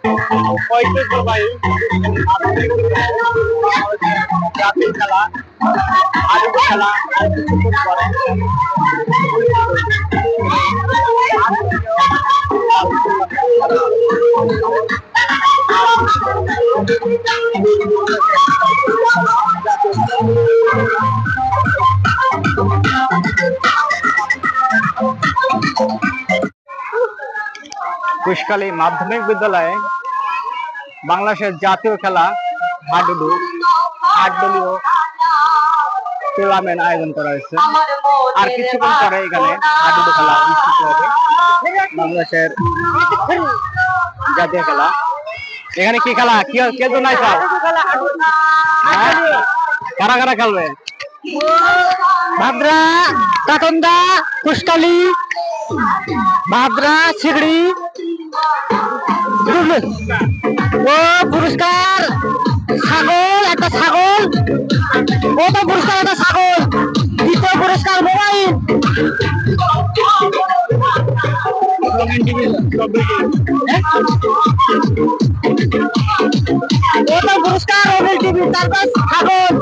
ঐতিহ্যবাহী জাতীয় খেলা হাডুডু খেলা আর কিছুক্ষণ পরে কুশখালী মাধ্যমিক বিদ্যালয়ে বাংলাদেশের জাতীয় খেলা হাডুডু 8 দলীয় টুর্নামেন্ট আয়োজন করা হয়েছে। আর কিছুক্ষণ পরে এখানে হাডুডু খেলা অনুষ্ঠিত হবে, বাংলাদেশের জাতীয় খেলা। এখানে কি খেলা কে তো নাই খাও, কারা কারা খেলবে? ভাদ্রা, কাটন্দা, কুশখালী, ভাদ্রা, সিগড়ি। ও পুরস্কার ছাগল, একটা ছাগল। প্রথম পুরস্কার একটা ছাগল, দ্বিতীয় পুরস্কার মোবাইল। প্রথম পুরস্কার মোবাইল টিভি, তারপর ছাগল।